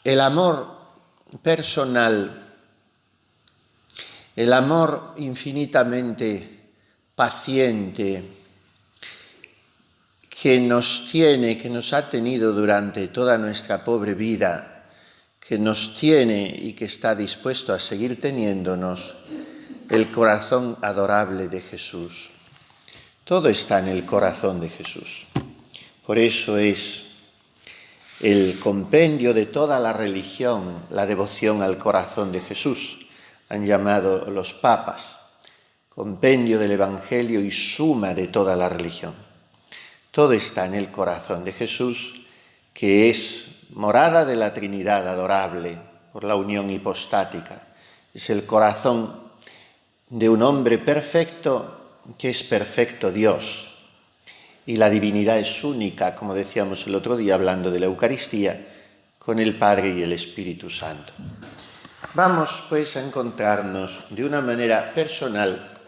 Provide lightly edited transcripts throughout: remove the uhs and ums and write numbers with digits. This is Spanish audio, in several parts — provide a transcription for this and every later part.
El amor personal, el amor infinitamente paciente que nos ha tenido durante toda nuestra pobre vida, que nos tiene y que está dispuesto a seguir teniéndonos, el corazón adorable de Jesús. Todo está en el corazón de Jesús. Por eso es el compendio de toda la religión, la devoción al corazón de Jesús. Han llamado los papas, compendio del Evangelio y suma de toda la religión. Todo está en el corazón de Jesús, que es morada de la Trinidad adorable por la unión hipostática. Es el corazón de un hombre perfecto que es perfecto Dios. Y la divinidad es única, como decíamos el otro día hablando de la Eucaristía, con el Padre y el Espíritu Santo. Vamos pues a encontrarnos de una manera personal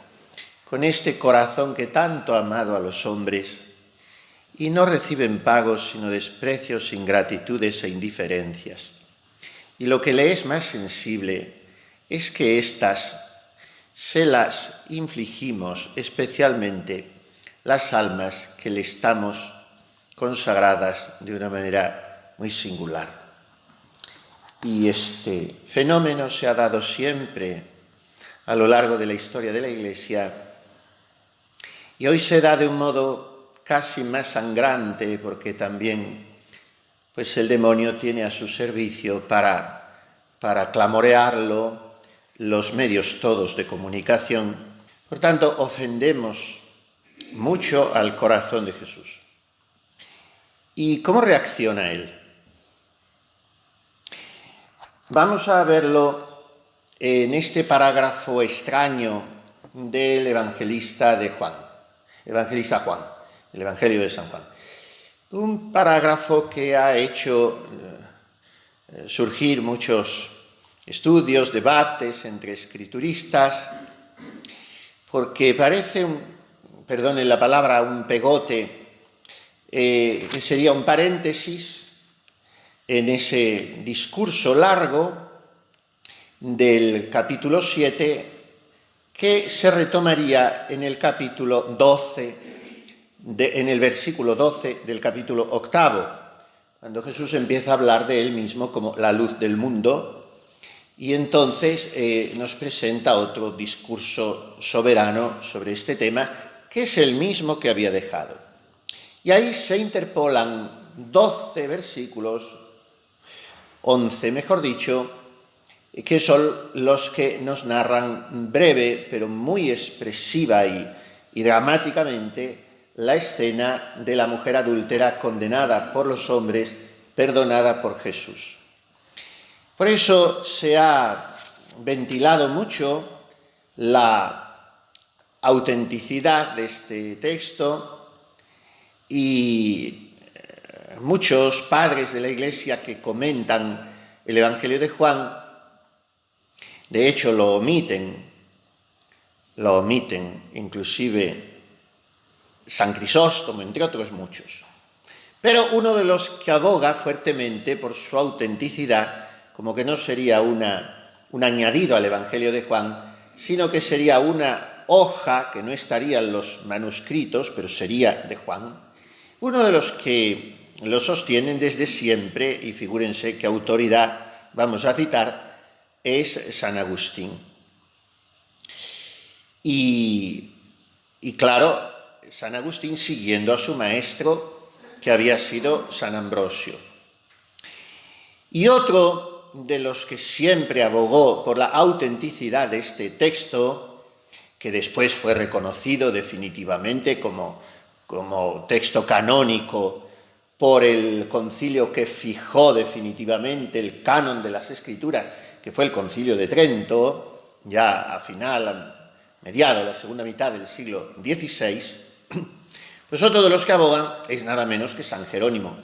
con este corazón que tanto ha amado a los hombres y no reciben pagos sino desprecios, ingratitudes e indiferencias. Y lo que le es más sensible es que éstas se las infligimos especialmente las almas que le estamos consagradas de una manera muy singular. Y este fenómeno se ha dado siempre a lo largo de la historia de la Iglesia y hoy se da de un modo casi más sangrante porque también pues el demonio tiene a su servicio para clamorearlo los medios todos de comunicación. Por tanto, ofendemos mucho al corazón de Jesús. ¿Y cómo reacciona Él? Vamos a verlo en este parágrafo extraño del evangelista Juan, del Evangelio de San Juan. Un parágrafo que ha hecho surgir muchos estudios, debates entre escrituristas, porque parece perdonen la palabra, un pegote, que sería un paréntesis en ese discurso largo del capítulo 7 que se retomaría en el capítulo 12, en el versículo 12 del capítulo 8, cuando Jesús empieza a hablar de él mismo como la luz del mundo, y entonces nos presenta otro discurso soberano sobre este tema, que es el mismo que había dejado. Y ahí se interpolan 12 versículos, 11 mejor dicho, que son los que nos narran breve, pero muy expresiva y dramáticamente la escena de la mujer adúltera condenada por los hombres, perdonada por Jesús. Por eso se ha ventilado mucho la autenticidad de este texto y muchos padres de la Iglesia que comentan el Evangelio de Juan, de hecho lo omiten, inclusive San Crisóstomo, entre otros muchos. Pero uno de los que aboga fuertemente por su autenticidad, como que no sería un añadido al Evangelio de Juan, sino que sería una hoja que no estaría en los manuscritos, pero sería de Juan. Uno de los que lo sostienen desde siempre, y figúrense qué autoridad vamos a citar, es San Agustín. Y claro, San Agustín siguiendo a su maestro, que había sido San Ambrosio. Y otro de los que siempre abogó por la autenticidad de este texto, que después fue reconocido definitivamente como texto canónico por el concilio que fijó definitivamente el canon de las Escrituras, que fue el Concilio de Trento, ya a mediados de la segunda mitad del siglo XVI, pues otro de los que abogan es nada menos que San Jerónimo,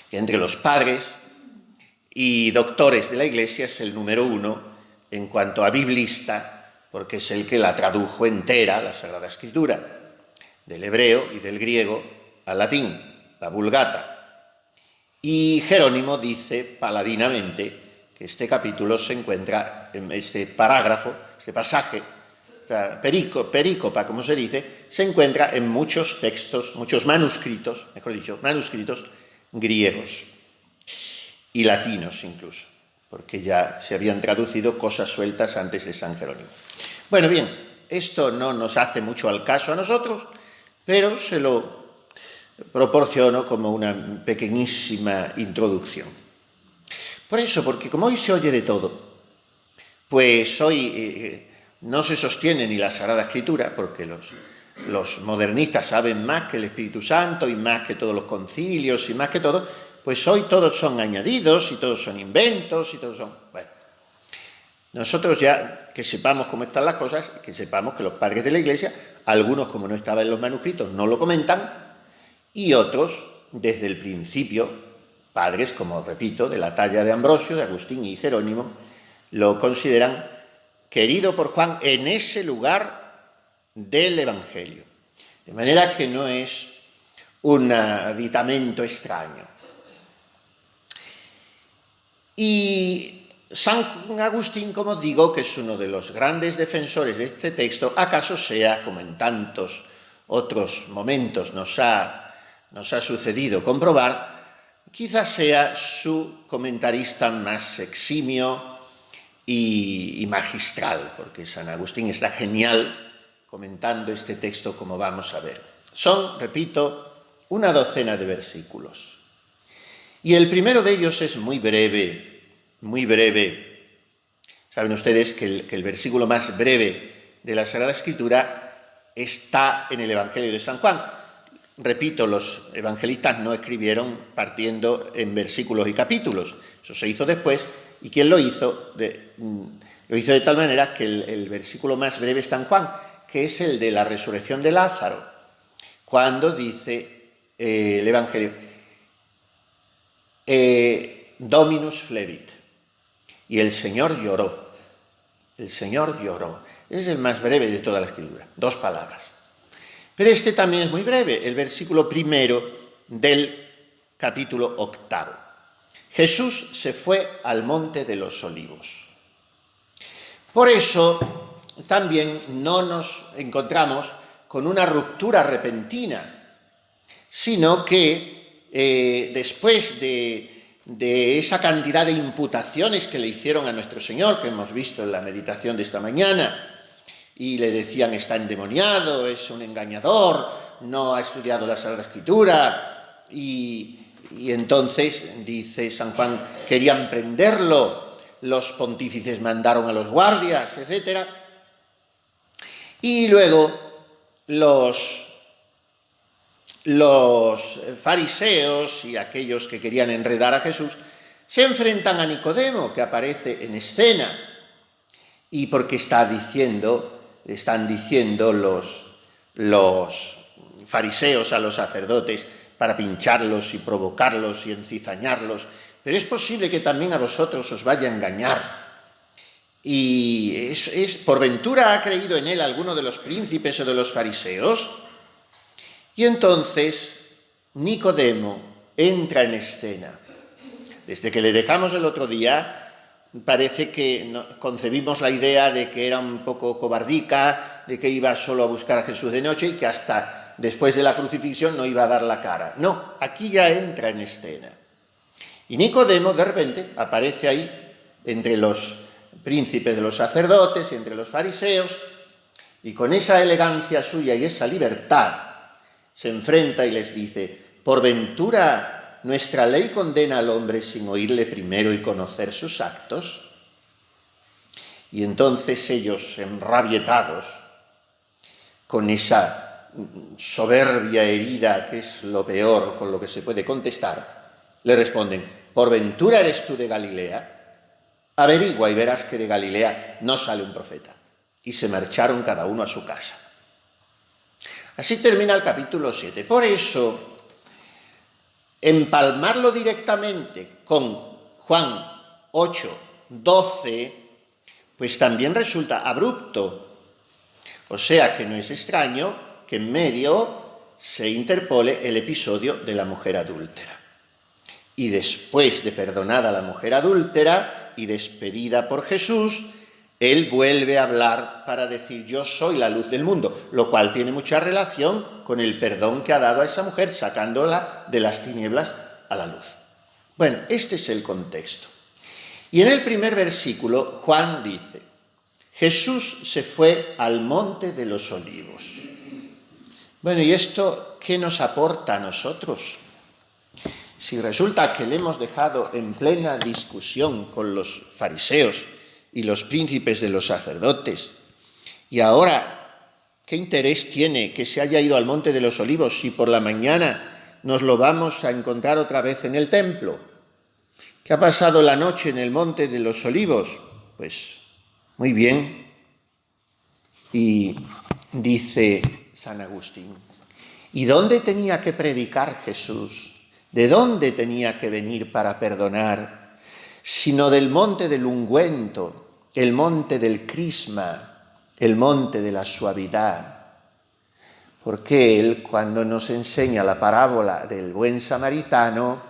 que entre los padres y doctores de la Iglesia es el número 1 en cuanto a biblista, porque es el que la tradujo entera, la Sagrada Escritura, del hebreo y del griego al latín, la Vulgata. Y Jerónimo dice paladinamente que este capítulo se encuentra, este parágrafo, este pasaje, perícopa, como se dice, se encuentra en muchos textos, muchos manuscritos, mejor dicho, manuscritos griegos y latinos incluso, porque ya se habían traducido cosas sueltas antes de San Jerónimo. Bueno, bien, esto no nos hace mucho al caso a nosotros, pero se lo proporciono como una pequeñísima introducción. Por eso, porque como hoy se oye de todo, pues hoy no se sostiene ni la Sagrada Escritura, porque los modernistas saben más que el Espíritu Santo y más que todos los concilios y más que todo, pues hoy todos son añadidos y todos son inventos y todos son... Bueno, nosotros ya que sepamos cómo están las cosas, que sepamos que los padres de la Iglesia, algunos como no estaban en los manuscritos, no lo comentan, y otros, desde el principio, padres, como repito, de la talla de Ambrosio, de Agustín y Jerónimo, lo consideran querido por Juan en ese lugar del Evangelio. De manera que no es un aditamento extraño. Y San Agustín, como digo, que es uno de los grandes defensores de este texto, acaso sea, como en tantos otros momentos nos ha sucedido comprobar, quizás sea su comentarista más eximio y magistral, porque San Agustín está genial comentando este texto como vamos a ver. Son, repito, una docena de versículos. Y el primero de ellos es muy breve, muy breve. Saben ustedes que el versículo más breve de la Sagrada Escritura está en el Evangelio de San Juan. Repito, los evangelistas no escribieron partiendo en versículos y capítulos. Eso se hizo después, y quien lo hizo de tal manera que el versículo más breve está en Juan, que es el de la resurrección de Lázaro, cuando dice el Evangelio, Dominus flebit, y el Señor lloró. El Señor lloró. Es el más breve de toda la Escritura, 2 palabras. Pero este también es muy breve, el versículo primero del capítulo 8. Jesús se fue al monte de los olivos. Por eso también no nos encontramos con una ruptura repentina, sino que después de esa cantidad de imputaciones que le hicieron a nuestro Señor, que hemos visto en la meditación de esta mañana, y le decían está endemoniado, es un engañador, no ha estudiado la Sagrada Escritura, y entonces, dice San Juan, querían prenderlo, los pontífices mandaron a los guardias, etc. Y luego los fariseos y aquellos que querían enredar a Jesús se enfrentan a Nicodemo, que aparece en escena, y porque están diciendo los fariseos a los sacerdotes para pincharlos y provocarlos y encizañarlos, pero es posible que también a vosotros os vaya a engañar. Y ¿por ventura ha creído en él alguno de los príncipes o de los fariseos? Y entonces Nicodemo entra en escena. Desde que le dejamos el otro día, parece que concebimos la idea de que era un poco cobardica, de que iba solo a buscar a Jesús de noche y que hasta después de la crucifixión no iba a dar la cara. No, aquí ya entra en escena. Y Nicodemo, de repente, aparece ahí entre los príncipes de los sacerdotes y entre los fariseos, y con esa elegancia suya y esa libertad se enfrenta y les dice, ¿por ventura nuestra ley condena al hombre sin oírle primero y conocer sus actos? Y entonces ellos, enrabietados, con esa soberbia herida que es lo peor con lo que se puede contestar, le responden, ¿por ventura eres tú de Galilea? Averigua y verás que de Galilea no sale un profeta. Y se marcharon cada uno a su casa. Así termina el capítulo 7. Por eso, empalmarlo directamente con Juan 8, 12, pues también resulta abrupto. O sea que no es extraño que en medio se interpole el episodio de la mujer adúltera. Y después de perdonada a la mujer adúltera y despedida por Jesús, él vuelve a hablar para decir: yo soy la luz del mundo, lo cual tiene mucha relación con el perdón que ha dado a esa mujer, sacándola de las tinieblas a la luz. Bueno, este es el contexto. Y en el primer versículo, Juan dice: Jesús se fue al monte de los olivos. Bueno, ¿y esto qué nos aporta a nosotros? Si resulta que le hemos dejado en plena discusión con los fariseos y los príncipes de los sacerdotes, y ahora, ¿qué interés tiene que se haya ido al monte de los olivos si por la mañana nos lo vamos a encontrar otra vez en el templo? ¿Qué ha pasado la noche en el monte de los olivos? Pues muy bien. Y dice San Agustín: ¿y dónde tenía que predicar Jesús? ¿De dónde tenía que venir para perdonar? Sino del monte del ungüento, el monte del crisma, el monte de la suavidad. Porque él, cuando nos enseña la parábola del buen samaritano,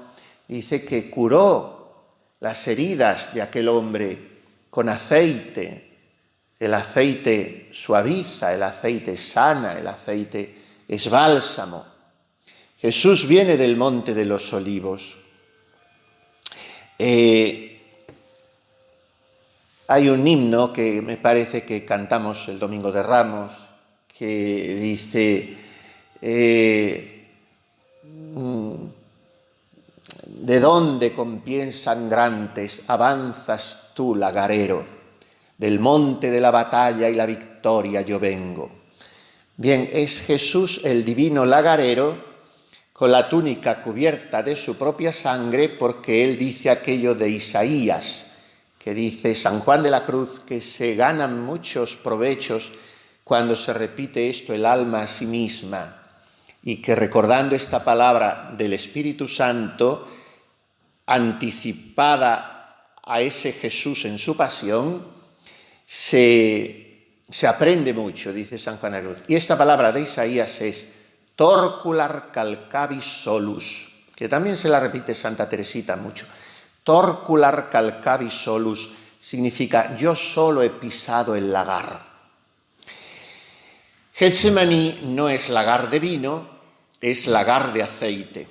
dice que curó las heridas de aquel hombre con aceite. El aceite suaviza, el aceite sana, el aceite es bálsamo. Jesús viene del monte de los olivos. Hay un himno que me parece que cantamos el Domingo de Ramos, que dice: ¿de dónde con pies sangrantes avanzas tú, lagarero? Del monte de la batalla y la victoria yo vengo. Bien, es Jesús el divino lagarero, con la túnica cubierta de su propia sangre, porque él dice aquello de Isaías, que dice San Juan de la Cruz, que se ganan muchos provechos cuando se repite esto el alma a sí misma, y que recordando esta palabra del Espíritu Santo, anticipada a ese Jesús en su pasión, se aprende mucho, dice San Juan de la Cruz. Y esta palabra de Isaías es torcular calcavis solus, que también se la repite Santa Teresita mucho. Torcular calcavis solus significa: yo solo he pisado el lagar. Getsemaní no es lagar de vino, es lagar de aceite.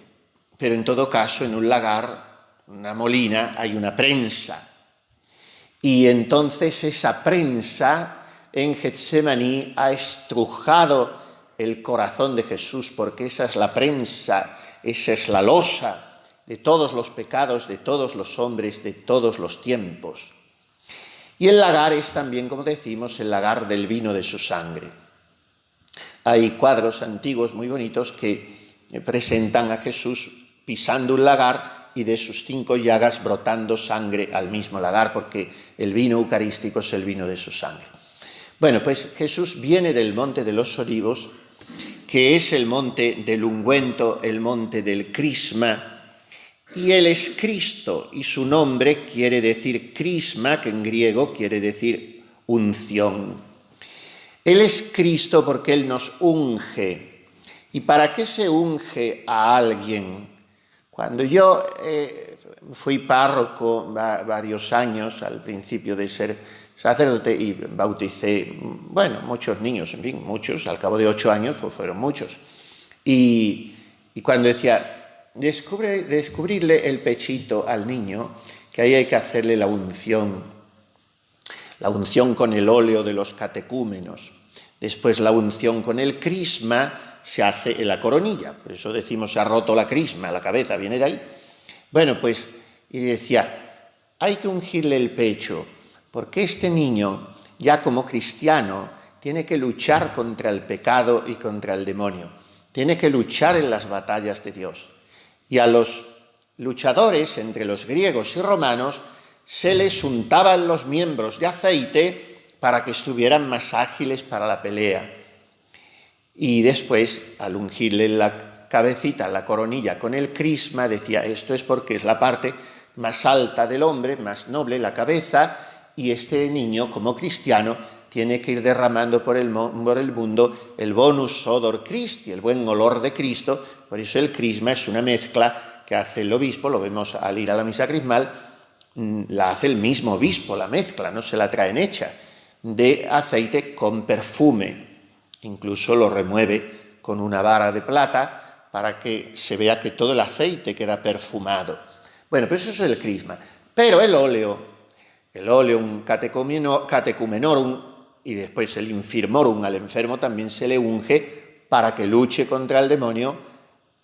Pero en todo caso, en un lagar, una molina, hay una prensa. Y entonces esa prensa en Getsemaní ha estrujado el corazón de Jesús, porque esa es la prensa, esa es la losa de todos los pecados, de todos los hombres, de todos los tiempos. Y el lagar es también, como decimos, el lagar del vino de su sangre. Hay cuadros antiguos muy bonitos que presentan a Jesús pisando un lagar y de sus 5 llagas brotando sangre al mismo lagar, porque el vino eucarístico es el vino de su sangre. Bueno, pues Jesús viene del monte de los olivos, que es el monte del ungüento, el monte del crisma, y él es Cristo, y su nombre quiere decir crisma, que en griego quiere decir unción. Él es Cristo porque él nos unge. ¿Y para qué se unge a alguien? Cuando yo fui párroco varios años, al principio de ser sacerdote, y bauticé, muchos niños, en fin, muchos, al cabo de 8 años, pues fueron muchos. Y cuando decía, descubrirle el pechito al niño, que ahí hay que hacerle la unción con el óleo de los catecúmenos. Después la unción con el crisma se hace en la coronilla, por eso decimos se ha roto la crisma, la cabeza viene de ahí. Bueno, pues, y decía, hay que ungirle el pecho, porque este niño, ya como cristiano, tiene que luchar contra el pecado y contra el demonio, tiene que luchar en las batallas de Dios. Y a los luchadores, entre los griegos y romanos, se les untaban los miembros de aceite para que estuvieran más ágiles para la pelea. Y después, al ungirle la cabecita, la coronilla con el crisma, decía, esto es porque es la parte más alta del hombre, más noble, la cabeza, y este niño, como cristiano, tiene que ir derramando por el mundo el bonus odor Christi, el buen olor de Cristo. Por eso el crisma es una mezcla que hace el obispo, lo vemos al ir a la misa crismal, la hace el mismo obispo, la mezcla, no se la traen hecha, de aceite con perfume. Incluso lo remueve con una vara de plata para que se vea que todo el aceite queda perfumado. Bueno, pues eso es el crisma. Pero el oleum catecumenorum y después el infirmorum al enfermo también se le unge para que luche contra el demonio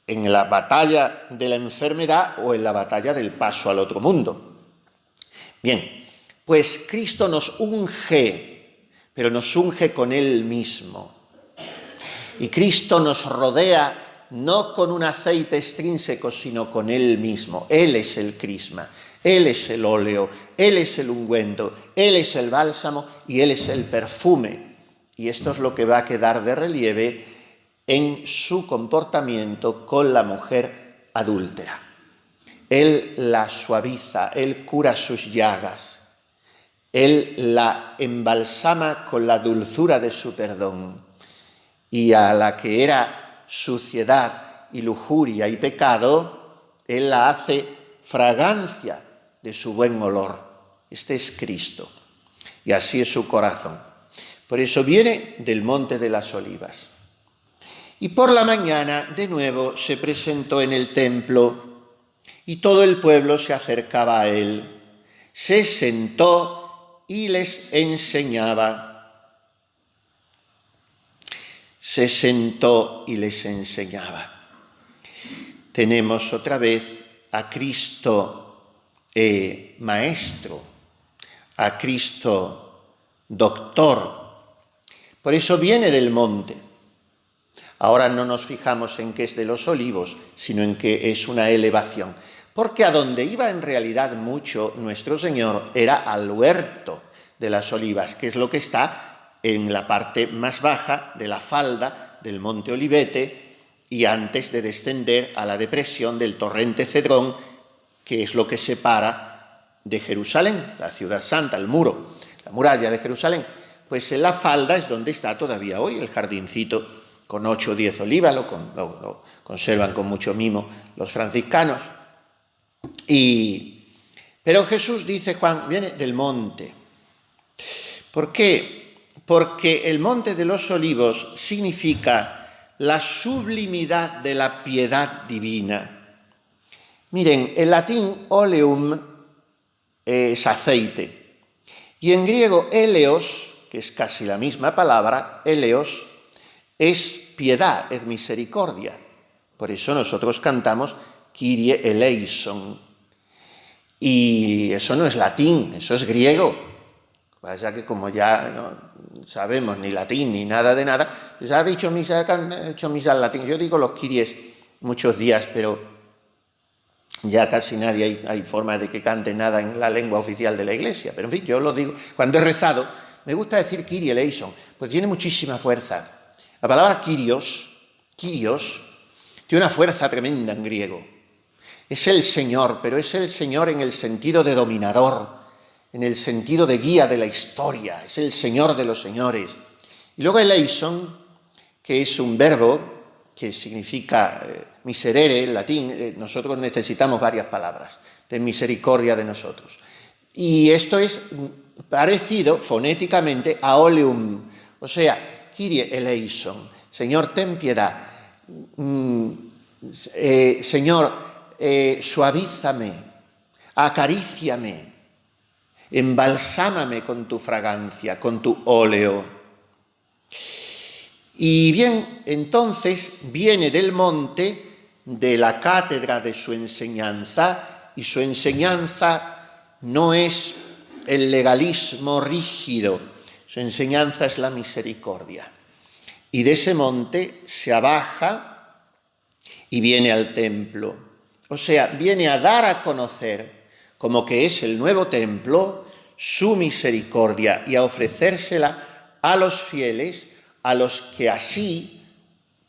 en la batalla de la enfermedad o en la batalla del paso al otro mundo. Bien, pues Cristo nos unge, pero nos unge con Él mismo. Y Cristo nos rodea no con un aceite extrínseco, sino con Él mismo. Él es el crisma, Él es el óleo, Él es el ungüento, Él es el bálsamo y Él es el perfume. Y esto es lo que va a quedar de relieve en su comportamiento con la mujer adúltera. Él la suaviza, Él cura sus llagas, Él la embalsama con la dulzura de su perdón, y a la que era suciedad y lujuria y pecado, Él la hace fragancia de su buen olor. Este es Cristo, y así es su corazón. Por eso viene del Monte de las Olivas. Y por la mañana, de nuevo, se presentó en el templo, y todo el pueblo se acercaba a él. Se sentó y les enseñaba. Se sentó y les enseñaba. Tenemos otra vez a Cristo Maestro, a Cristo Doctor. Por eso viene del monte. Ahora no nos fijamos en que es de los olivos, sino en que es una elevación. Porque a donde iba en realidad mucho nuestro Señor era al huerto de las olivas, que es lo que está en la parte más baja de la falda del monte Olivete y antes de descender a la depresión del torrente Cedrón, que es lo que separa de Jerusalén, la ciudad santa, el muro, la muralla de Jerusalén. Pues en la falda es donde está todavía hoy el jardincito con 8 o 10 olivas, lo conservan con mucho mimo los franciscanos. Pero Jesús, dice Juan, viene del monte. ¿Por qué? Porque el monte de los olivos significa la sublimidad de la piedad divina. Miren, en latín oleum es aceite, y en griego eleos, que es casi la misma palabra, eleos, es piedad, es misericordia. Por eso nosotros cantamos Kyrie eleison. Y eso no es latín, eso es griego. Vaya que como ya no sabemos ni latín ni nada de nada, pues ha hecho misa en latín. Yo digo los Kyries muchos días, pero ya casi nadie hay forma de que cante nada en la lengua oficial de la Iglesia. Pero en fin, yo lo digo. Cuando he rezado, me gusta decir Kyrie eleison, pues tiene muchísima fuerza. La palabra Kyrios, tiene una fuerza tremenda en griego. Es el Señor, pero es el Señor en el sentido de dominador, en el sentido de guía de la historia. Es el Señor de los señores. Y luego eleison, que es un verbo que significa miserere en latín. Nosotros necesitamos varias palabras de misericordia de nosotros. Y esto es parecido fonéticamente a oleum, o sea, Kyrie eleison, Señor, ten piedad. Señor, suavízame, acaríciame, embalsámame con tu fragancia, con tu óleo. Y bien, entonces viene del monte, de la cátedra de su enseñanza, y su enseñanza no es el legalismo rígido, su enseñanza es la misericordia. Y de ese monte se abaja y viene al templo. O sea, viene a dar a conocer, como que es el nuevo templo, su misericordia y a ofrecérsela a los fieles, a los que así,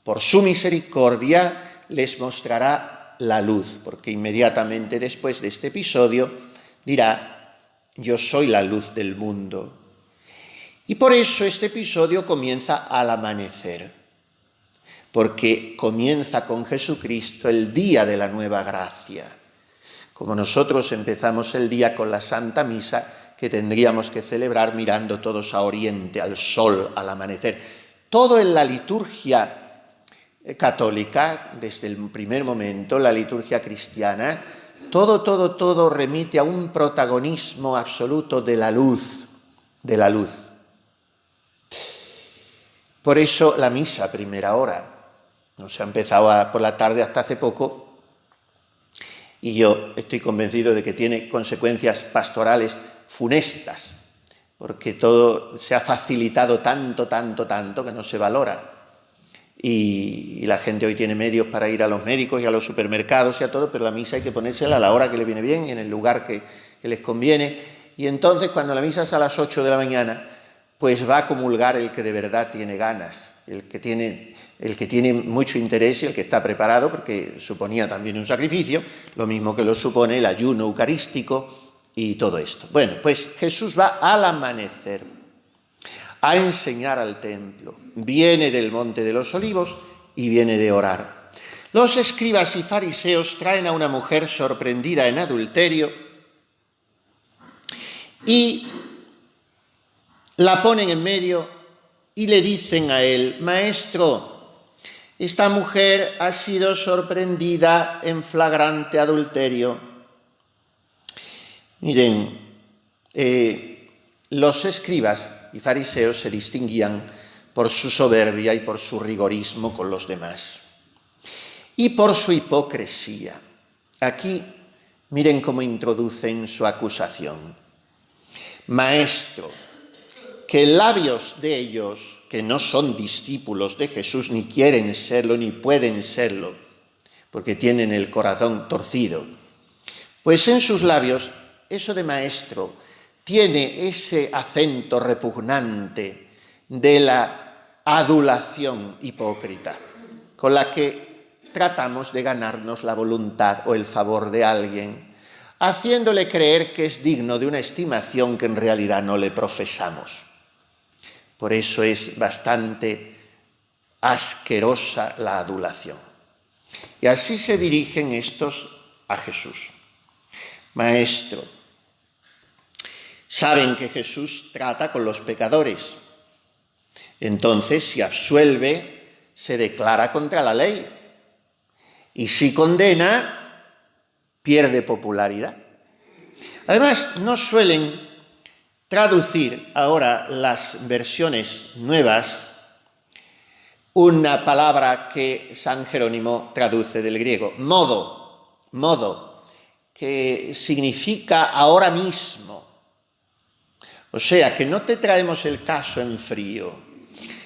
por su misericordia, les mostrará la luz. Porque inmediatamente después de este episodio dirá, yo soy la luz del mundo. Y por eso este episodio comienza al amanecer, porque comienza con Jesucristo el día de la nueva gracia. Como nosotros empezamos el día con la Santa Misa, que tendríamos que celebrar mirando todos a Oriente, al sol, al amanecer. Todo en la liturgia católica, desde el primer momento, la liturgia cristiana, todo remite a un protagonismo absoluto de la luz, Por eso la misa a primera hora, no se ha empezado por la tarde hasta hace poco, y yo estoy convencido de que tiene consecuencias pastorales funestas, porque todo se ha facilitado tanto que no se valora. Y la gente hoy tiene medios para ir a los médicos y a los supermercados y a todo, pero la misa hay que ponérsela a la hora que le viene bien y en el lugar que les conviene. Y entonces, cuando la misa es a las 8 de la mañana, pues va a comulgar el que de verdad tiene ganas, el que tiene mucho interés y el que está preparado, porque suponía también un sacrificio, lo mismo que lo supone el ayuno eucarístico y todo esto. Bueno, pues Jesús va al amanecer a enseñar al templo. Viene del Monte de los Olivos y viene de orar. Los escribas y fariseos traen a una mujer sorprendida en adulterio y la ponen en medio y le dicen a él: Maestro, esta mujer ha sido sorprendida en flagrante adulterio. Miren, los escribas y fariseos se distinguían por su soberbia y por su rigorismo con los demás y por su hipocresía. Aquí miren cómo introducen su acusación. Maestro, que labios de ellos, que no son discípulos de Jesús, ni quieren serlo, ni pueden serlo, porque tienen el corazón torcido, pues en sus labios eso de maestro tiene ese acento repugnante de la adulación hipócrita, con la que tratamos de ganarnos la voluntad o el favor de alguien, haciéndole creer que es digno de una estimación que en realidad no le profesamos. Por eso es bastante asquerosa la adulación. Y así se dirigen estos a Jesús. Maestro, saben que Jesús trata con los pecadores. Entonces, si absuelve, se declara contra la ley. Y si condena, pierde popularidad. Además, no suelen traducir ahora las versiones nuevas una palabra que San Jerónimo traduce del griego, modo, que significa ahora mismo. O sea, que no te traemos el caso en frío,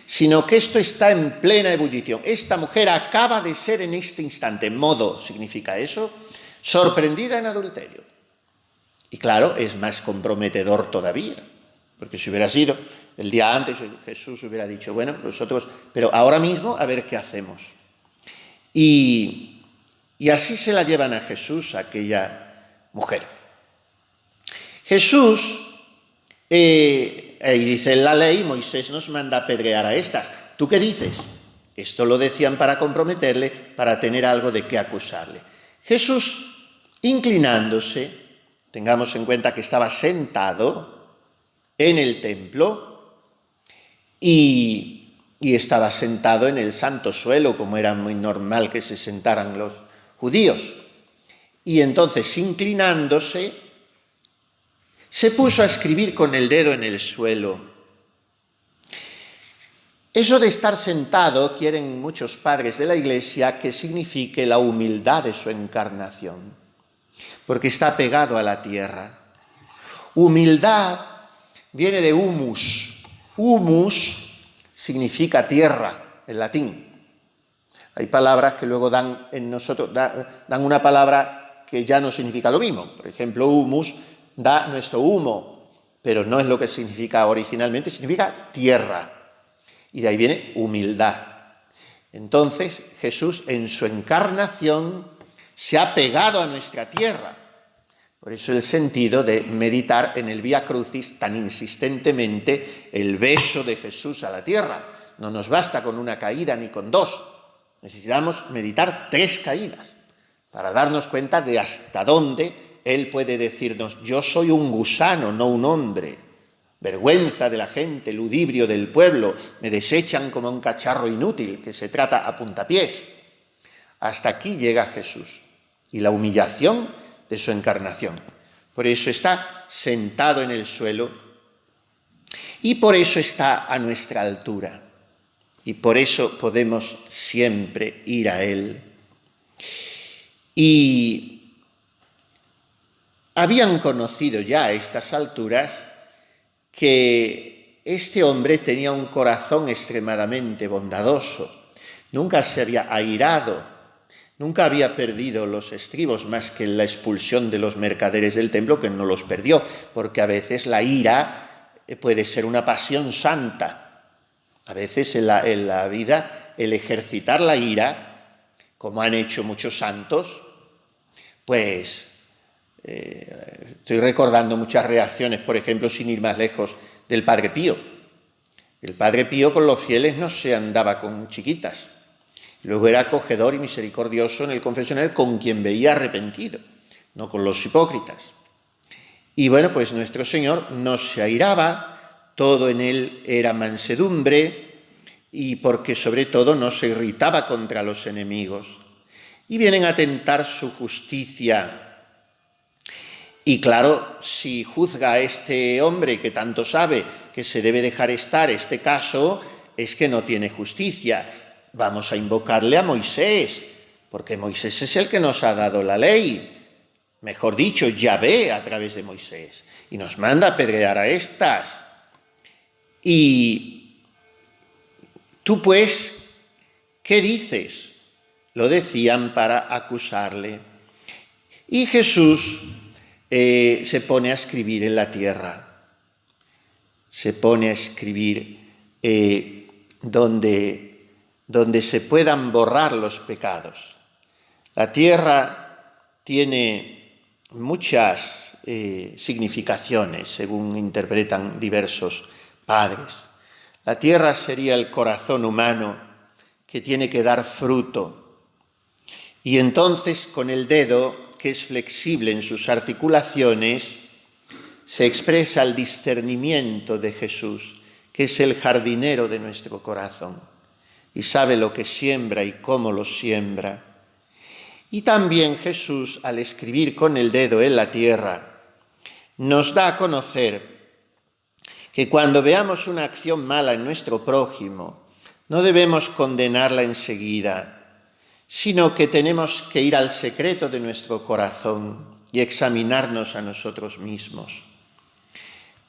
sino que esto está en plena ebullición. Esta mujer acaba de ser en este instante, modo significa eso, sorprendida en adulterio. Y claro, es más comprometedor todavía, porque si hubiera sido el día antes, Jesús hubiera dicho, bueno, nosotros, pero ahora mismo a ver qué hacemos. Y así se la llevan a Jesús, a aquella mujer. Jesús, y dice en la ley, Moisés nos manda apedrear a estas. ¿Tú qué dices? Esto lo decían para comprometerle, para tener algo de qué acusarle. Jesús, inclinándose, tengamos en cuenta que estaba sentado en el templo y estaba sentado en el santo suelo, como era muy normal que se sentaran los judíos. Y entonces, inclinándose, se puso a escribir con el dedo en el suelo. Eso de estar sentado, quieren muchos padres de la Iglesia que signifique la humildad de su encarnación, porque está pegado a la tierra. Humildad viene de humus. Humus significa tierra, en latín. Hay palabras que luego dan en nosotros, dan una palabra que ya no significa lo mismo. Por ejemplo, humus da nuestro humo, pero no es lo que significa originalmente, significa tierra. Y de ahí viene humildad. Entonces, Jesús en su encarnación se ha pegado a nuestra tierra. Por eso el sentido de meditar en el Vía Crucis tan insistentemente el beso de Jesús a la tierra. No nos basta con una caída ni con dos. Necesitamos meditar 3 caídas para darnos cuenta de hasta dónde Él puede decirnos: yo soy un gusano, no un hombre. Vergüenza de la gente, ludibrio del pueblo, me desechan como un cacharro inútil que se trata a puntapiés. Hasta aquí llega Jesús y la humillación de su encarnación. Por eso está sentado en el suelo y por eso está a nuestra altura. Y por eso podemos siempre ir a Él. Y habían conocido ya a estas alturas que este hombre tenía un corazón extremadamente bondadoso. Nunca se había airado, nunca había perdido los estribos, más que en la expulsión de los mercaderes del templo, que no los perdió, porque a veces la ira puede ser una pasión santa. A veces en la vida el ejercitar la ira, como han hecho muchos santos, pues estoy recordando muchas reacciones, por ejemplo, sin ir más lejos, del Padre Pío. El Padre Pío con los fieles no se andaba con chiquitas. Luego era acogedor y misericordioso en el confesionario con quien veía arrepentido, no con los hipócritas. Y bueno, pues nuestro Señor no se airaba, todo en Él era mansedumbre, y porque sobre todo no se irritaba contra los enemigos. Y vienen a tentar su justicia. Y claro, si juzga a este hombre que tanto sabe que se debe dejar estar este caso, es que no tiene justicia. Vamos a invocarle a Moisés, porque Moisés es el que nos ha dado la ley. Mejor dicho, Yahvé a través de Moisés. Y nos manda a apedrear a estas. Y tú, pues, ¿qué dices? Lo decían para acusarle. Y Jesús se pone a escribir en la tierra. Se pone a escribir donde se puedan borrar los pecados. La tierra tiene muchas significaciones, según interpretan diversos padres. La tierra sería el corazón humano que tiene que dar fruto. Y entonces con el dedo, que es flexible en sus articulaciones, se expresa el discernimiento de Jesús, que es el jardinero de nuestro corazón y sabe lo que siembra y cómo lo siembra. Y también Jesús, al escribir con el dedo en la tierra, nos da a conocer que cuando veamos una acción mala en nuestro prójimo, no debemos condenarla enseguida, sino que tenemos que ir al secreto de nuestro corazón y examinarnos a nosotros mismos.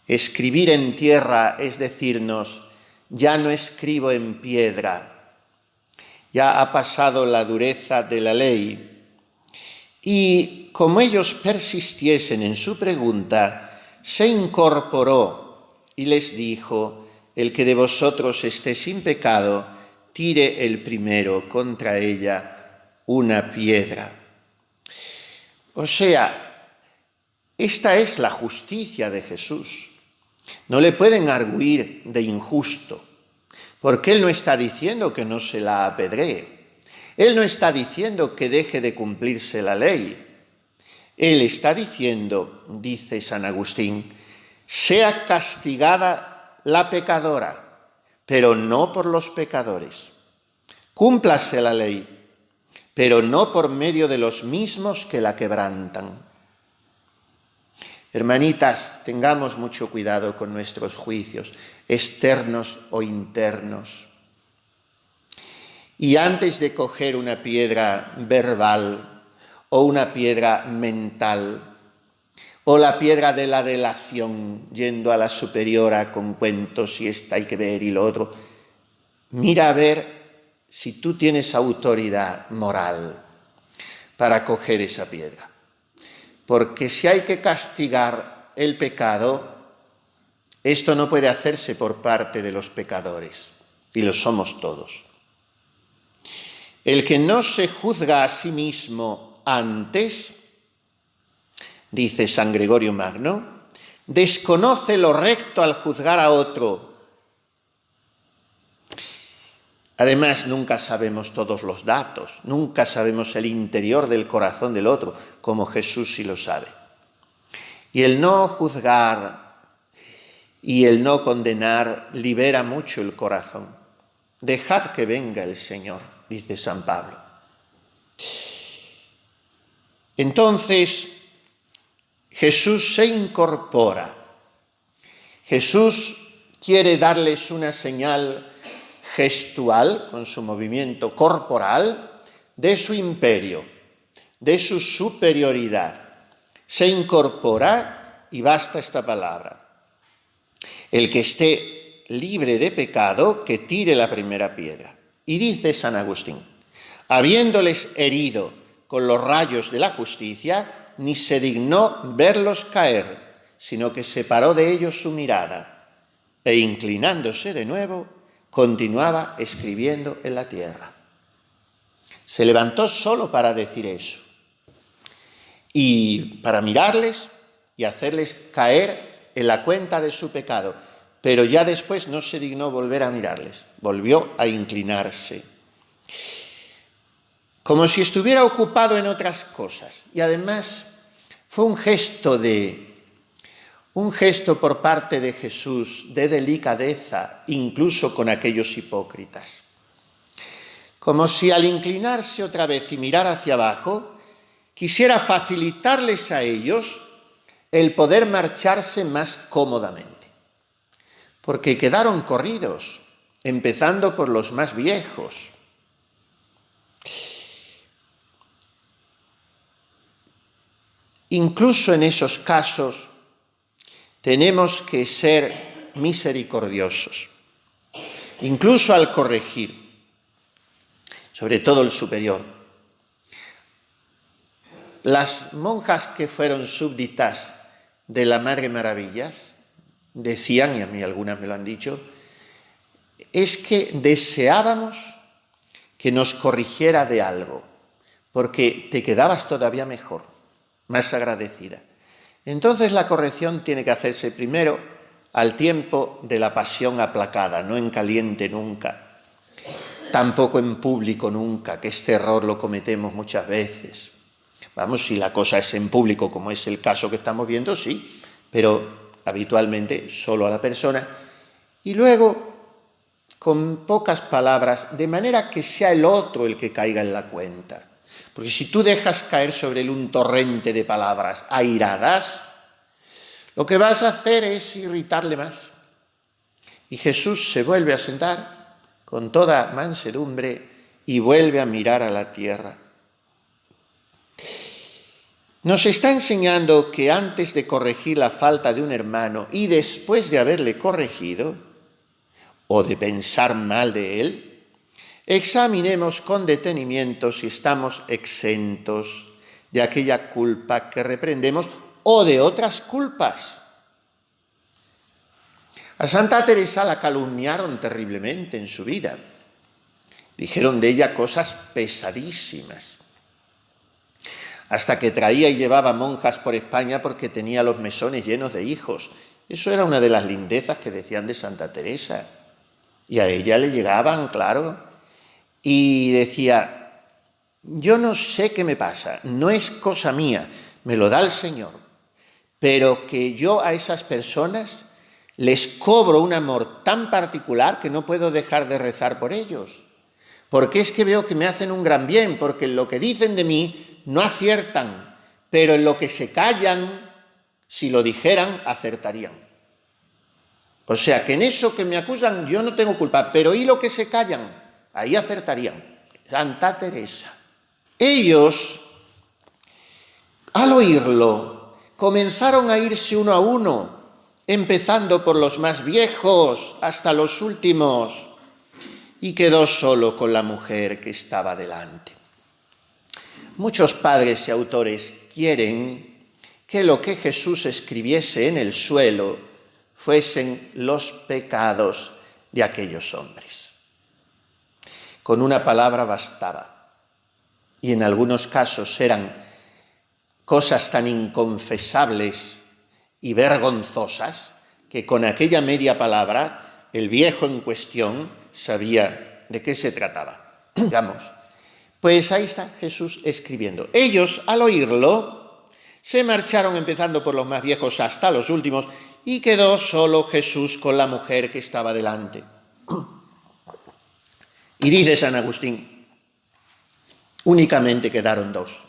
Escribir en tierra es decirnos: ya no escribo en piedra, ya ha pasado la dureza de la ley. Y como ellos persistiesen en su pregunta, se incorporó y les dijo: el que de vosotros esté sin pecado, tire el primero contra ella una piedra. O sea, esta es la justicia de Jesús. No le pueden arguir de injusto, porque Él no está diciendo que no se la apedree. Él no está diciendo que deje de cumplirse la ley. Él está diciendo, dice San Agustín, sea castigada la pecadora, pero no por los pecadores. Cúmplase la ley, pero no por medio de los mismos que la quebrantan. Hermanitas, tengamos mucho cuidado con nuestros juicios, externos o internos. Y antes de coger una piedra verbal o una piedra mental, o la piedra de la delación, yendo a la superiora con cuentos y esta hay que ver y lo otro, mira a ver si tú tienes autoridad moral para coger esa piedra. Porque si hay que castigar el pecado, esto no puede hacerse por parte de los pecadores, y lo somos todos. El que no se juzga a sí mismo antes, dice San Gregorio Magno, desconoce lo recto al juzgar a otro. Además, nunca sabemos todos los datos, nunca sabemos el interior del corazón del otro, como Jesús sí lo sabe. Y el no juzgar y el no condenar libera mucho el corazón. Dejad que venga el Señor, dice San Pablo. Entonces, Jesús se incorpora. Jesús quiere darles una señal gestual, con su movimiento corporal, de su imperio, de su superioridad. Se incorpora y basta esta palabra. El que esté libre de pecado, que tire la primera piedra. Y dice San Agustín, habiéndoles herido con los rayos de la justicia, ni se dignó verlos caer, sino que separó de ellos su mirada, e inclinándose de nuevo, continuaba escribiendo en la tierra. Se levantó solo para decir eso, y para mirarles y hacerles caer en la cuenta de su pecado, pero ya después no se dignó volver a mirarles, volvió a inclinarse, como si estuviera ocupado en otras cosas. Y además fue un gesto por parte de Jesús de delicadeza, incluso con aquellos hipócritas. Como si al inclinarse otra vez y mirar hacia abajo, quisiera facilitarles a ellos el poder marcharse más cómodamente. Porque quedaron corridos, empezando por los más viejos. Incluso en esos casos tenemos que ser misericordiosos, incluso al corregir, sobre todo el superior. Las monjas que fueron súbditas de la Madre Maravillas decían, y a mí algunas me lo han dicho, es que deseábamos que nos corrigiera de algo, porque te quedabas todavía mejor, más agradecida. Entonces la corrección tiene que hacerse primero al tiempo de la pasión aplacada, no en caliente nunca, tampoco en público nunca, que este error lo cometemos muchas veces. Vamos, si la cosa es en público, como es el caso que estamos viendo, sí, pero habitualmente solo a la persona, y luego con pocas palabras, de manera que sea el otro el que caiga en la cuenta. Porque si tú dejas caer sobre él un torrente de palabras airadas, lo que vas a hacer es irritarle más. Y Jesús se vuelve a sentar con toda mansedumbre y vuelve a mirar a la tierra. Nos está enseñando que antes de corregir la falta de un hermano y después de haberle corregido, o de pensar mal de él, examinemos con detenimiento si estamos exentos de aquella culpa que reprendemos o de otras culpas. A Santa Teresa la calumniaron terriblemente en su vida. Dijeron de ella cosas pesadísimas. Hasta que traía y llevaba monjas por España porque tenía los mesones llenos de hijos. Eso era una de las lindezas que decían de Santa Teresa. Y a ella le llegaban, claro, y decía, yo no sé qué me pasa, no es cosa mía, me lo da el Señor, pero que yo a esas personas les cobro un amor tan particular que no puedo dejar de rezar por ellos, porque es que veo que me hacen un gran bien, porque en lo que dicen de mí no aciertan, pero en lo que se callan, si lo dijeran, acertarían. O sea, que en eso que me acusan yo no tengo culpa, pero ¿y lo que se callan? Ahí acertarían. Santa Teresa. Ellos, al oírlo, comenzaron a irse uno a uno, empezando por los más viejos hasta los últimos, y quedó solo con la mujer que estaba delante. Muchos padres y autores quieren que lo que Jesús escribiese en el suelo fuesen los pecados de aquellos hombres. Con una palabra bastaba, y en algunos casos eran cosas tan inconfesables y vergonzosas que con aquella media palabra el viejo en cuestión sabía ¿De qué se trataba? Digamos. Pues ahí está Jesús escribiendo. Ellos, al oírlo, se marcharon empezando por los más viejos hasta los últimos y quedó solo Jesús con la mujer que estaba delante. Y dice San Agustín, únicamente quedaron dos,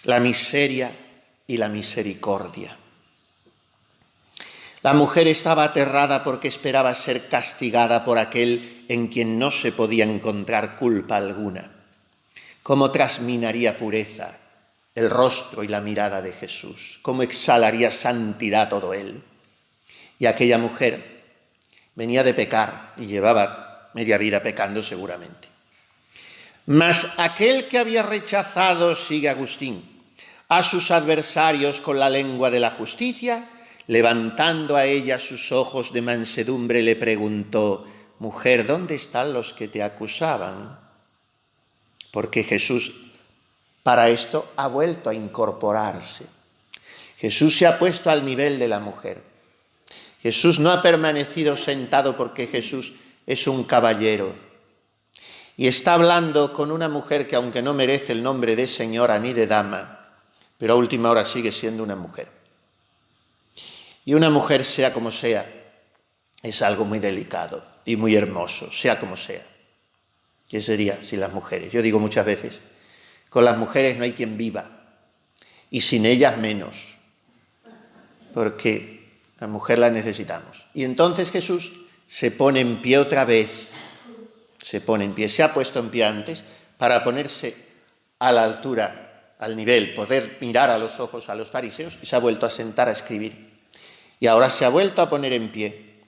la miseria y la misericordia. La mujer estaba aterrada porque esperaba ser castigada por aquel en quien no se podía encontrar culpa alguna. ¿Cómo trasminaría pureza el rostro y la mirada de Jesús? ¿Cómo exhalaría santidad todo él? Y aquella mujer venía de pecar y llevaba media vida pecando seguramente. Mas aquel que había rechazado, sigue Agustín, a sus adversarios con la lengua de la justicia, levantando a ella sus ojos de mansedumbre, le preguntó: mujer, ¿dónde están los que te acusaban? Porque Jesús, para esto, ha vuelto a incorporarse. Jesús se ha puesto al nivel de la mujer. Jesús no ha permanecido sentado porque Jesús es un caballero. Y está hablando con una mujer que, aunque no merece el nombre de señora ni de dama, pero a última hora sigue siendo una mujer. Y una mujer, sea como sea, es algo muy delicado y muy hermoso, sea como sea. ¿Qué sería sin las mujeres? Yo digo muchas veces, con las mujeres no hay quien viva, y sin ellas menos, porque la mujer la necesitamos. Y entonces Jesús se pone en pie otra vez, se pone en pie, se ha puesto en pie antes para ponerse a la altura, al nivel, poder mirar a los ojos a los fariseos, y se ha vuelto a sentar a escribir. Y ahora se ha vuelto a poner en pie,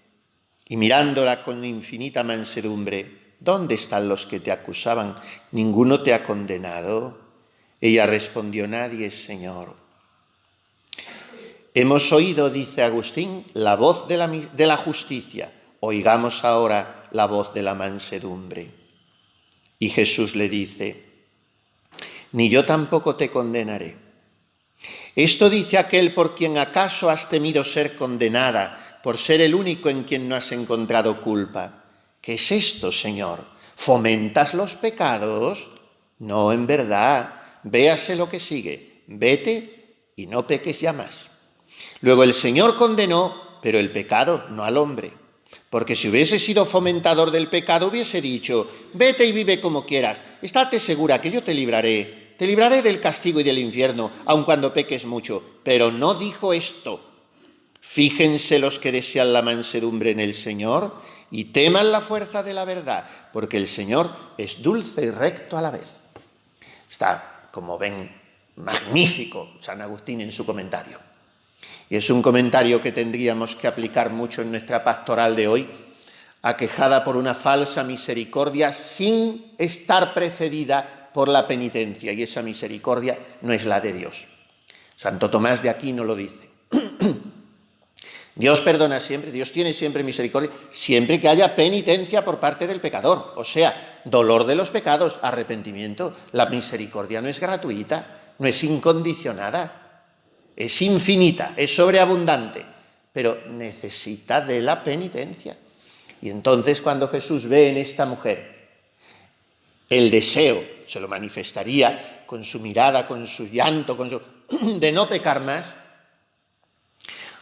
y mirándola con infinita mansedumbre: ¿dónde están los que te acusaban? ¿Ninguno te ha condenado? Ella respondió: nadie, Señor. Hemos oído, dice Agustín, la voz de la justicia. Oigamos ahora la voz de la mansedumbre. Y Jesús le dice: ni yo tampoco te condenaré. Esto dice aquel por quien acaso has temido ser condenada, por ser el único en quien no has encontrado culpa. ¿Qué es esto, Señor? ¿Fomentas los pecados? No, en verdad. Véase lo que sigue. Vete y no peques ya más. Luego el Señor condenó, pero el pecado, no al hombre. Porque si hubiese sido fomentador del pecado, hubiese dicho: vete y vive como quieras. Estate segura que yo te libraré del castigo y del infierno, aun cuando peques mucho. Pero no dijo esto. Fíjense los que desean la mansedumbre en el Señor y teman la fuerza de la verdad, porque el Señor es dulce y recto a la vez. Está, como ven, magnífico San Agustín en su comentario. Y es un comentario que tendríamos que aplicar mucho en nuestra pastoral de hoy, aquejada por una falsa misericordia sin estar precedida por la penitencia, y esa misericordia no es la de Dios. Santo Tomás de Aquino lo dice. Dios perdona siempre, Dios tiene siempre misericordia, siempre que haya penitencia por parte del pecador, o sea, dolor de los pecados, arrepentimiento. La misericordia no es gratuita, no es incondicionada, es infinita, es sobreabundante, pero necesita de la penitencia. Y entonces, cuando Jesús ve en esta mujer el deseo, se lo manifestaría con su mirada, con su llanto, de no pecar más.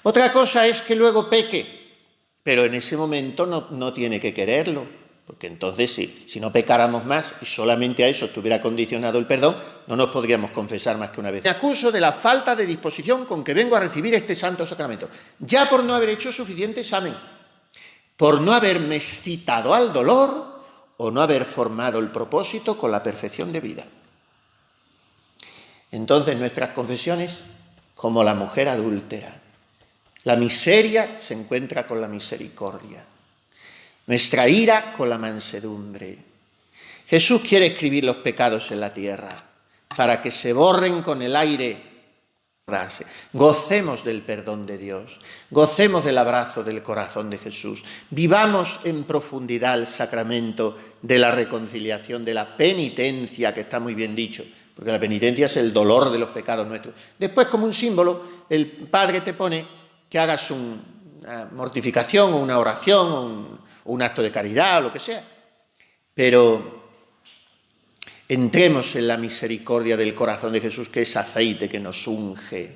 Otra cosa es que luego peque, pero en ese momento no tiene que quererlo, porque entonces si no pecáramos más y solamente a eso estuviera condicionado el perdón, no nos podríamos confesar más que una vez. Me acuso de la falta de disposición con que vengo a recibir este santo sacramento, ya por no haber hecho suficiente examen, por no haberme excitado al dolor o no haber formado el propósito con la perfección de vida. Entonces nuestras confesiones, como la mujer adúltera, la miseria se encuentra con la misericordia, nuestra ira con la mansedumbre. Jesús quiere escribir los pecados en la tierra para que se borren con el aire. Gocemos del perdón de Dios, gocemos del abrazo del corazón de Jesús, vivamos en profundidad el sacramento de la reconciliación, de la penitencia, que está muy bien dicho, porque la penitencia es el dolor de los pecados nuestros. Después, como un símbolo, el Padre te pone que hagas una mortificación o una oración o un acto de caridad o lo que sea. Pero entremos en la misericordia del corazón de Jesús, que es aceite que nos unge,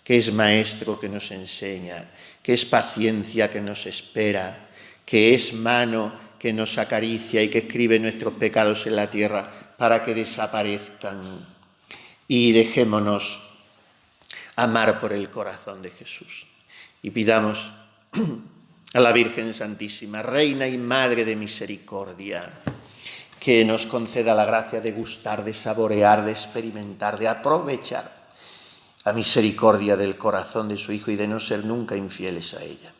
que es maestro que nos enseña, que es paciencia que nos espera, que es mano que nos acaricia y que escribe nuestros pecados en la tierra para que desaparezcan. Y dejémonos amar por el corazón de Jesús. Y pidamos a la Virgen Santísima, Reina y Madre de Misericordia, que nos conceda la gracia de gustar, de saborear, de experimentar, de aprovechar la misericordia del corazón de su Hijo y de no ser nunca infieles a ella.